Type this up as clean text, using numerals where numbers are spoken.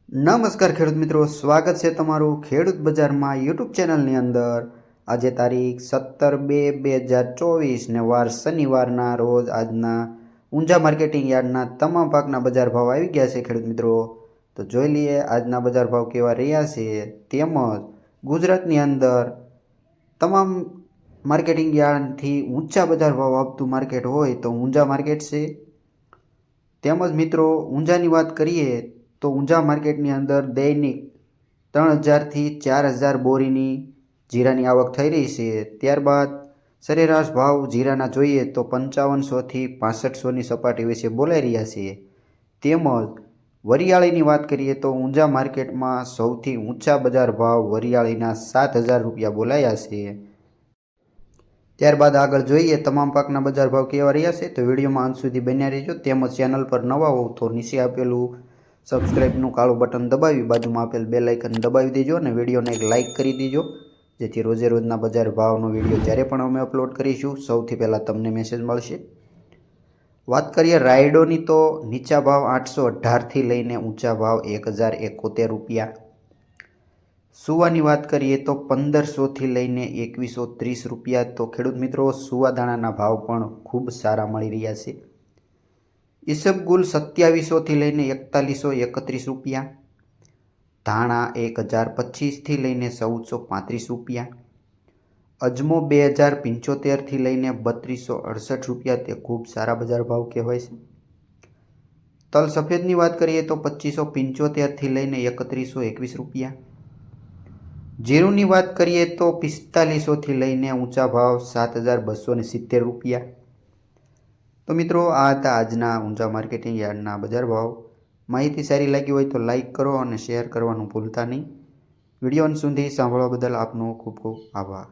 નમસ્કાર ખેડૂત મિત્રો, સ્વાગત છે તમારું ખેડૂત બજારમાં યુટ્યુબ ચેનલની અંદર। આજે તારીખ 17/2/2024 ને વાર શનિવારના રોજ આજના ઊંઝા માર્કેટિંગ યાર્ડના તમામ પાકના બજાર ભાવ આવી ગયા છે ખેડૂત મિત્રો। તો જોઈ લઈએ આજના બજાર ભાવ કેવા રહ્યા છે, તેમજ ગુજરાતની અંદર તમામ માર્કેટિંગ યાર્ડથી ઊંચા બજાર ભાવ આપતું માર્કેટ હોય તો ઊંઝા માર્કેટ છે। તેમજ મિત્રો ઊંઝાની વાત કરીએ તો ઊંઝા માર્કેટની અંદર દૈનિક 3000થી 4000 બોરીની જીરાની આવક થઈ રહી છે। ત્યારબાદ સરેરાશ ભાવ જીરાના જોઈએ તો 5500થી 6500ની સપાટી વિશે બોલાઈ રહ્યા છે। તેમજ વરિયાળીની વાત કરીએ તો ઊંઝા માર્કેટમાં સૌથી ઊંચા બજાર ભાવ વરિયાળીના 7000 રૂપિયા બોલાયા છે। ત્યારબાદ આગળ જોઈએ તમામ પાકના બજાર ભાવ કેવા રહ્યા છે, તો વિડીયોમાં અંત સુધી બન્યા રહેજો। તેમજ ચેનલ પર નવા હો તો નીચે આપેલું સબસ્ક્રાઇબનું કાળું બટન દબાવી બાજુમાં આપેલ બેલ આઇકન દબાવી દેજો અને વિડીયોને એક લાઇક કરી દેજો, જેથી રોજે રોજના બજાર ભાવનો વિડીયો જ્યારે પણ અમે અપલોડ કરીશું સૌથી પહેલાં તમને મેસેજ મળશે। વાત કરીએ રાયડોની તો નીચા ભાવ 818થી લઈને ઊંચા ભાવ 1071 રૂપિયા। સુવાની વાત કરીએ તો 1500થી લઈને 2130 રૂપિયા। તો ખેડૂત મિત્રો સુવા દાણાના ભાવ પણ ખૂબ સારા મળી રહ્યા છે। ઈસબગુલ 2700થી લઈને 4131 રૂપિયા। ધાણા 1025થી લઈને 1435 રૂપિયા। અજમો 2075થી લઈને 3268 રૂપિયા, તે ખૂબ સારા બજાર ભાવ કહેવાય છે। તલ સફેદની વાત કરીએ તો 2575થી લઈને 3121 રૂપિયા। જીરુની વાત કરીએ તો 4500થી લઈને ઊંચા ભાવ 7270 રૂપિયા। તો મિત્રો આ હતા આજના ઊંઝા માર્કેટિંગ યાર્ડના બજાર ભાવ। માહિતી સારી લાગી હોય તો લાઇક કરો અને શેર કરવાનું ભૂલતા નહીં। વિડીયો અંત સુધી સાંભળવા બદલ આપનો ખૂબ ખૂબ આભાર।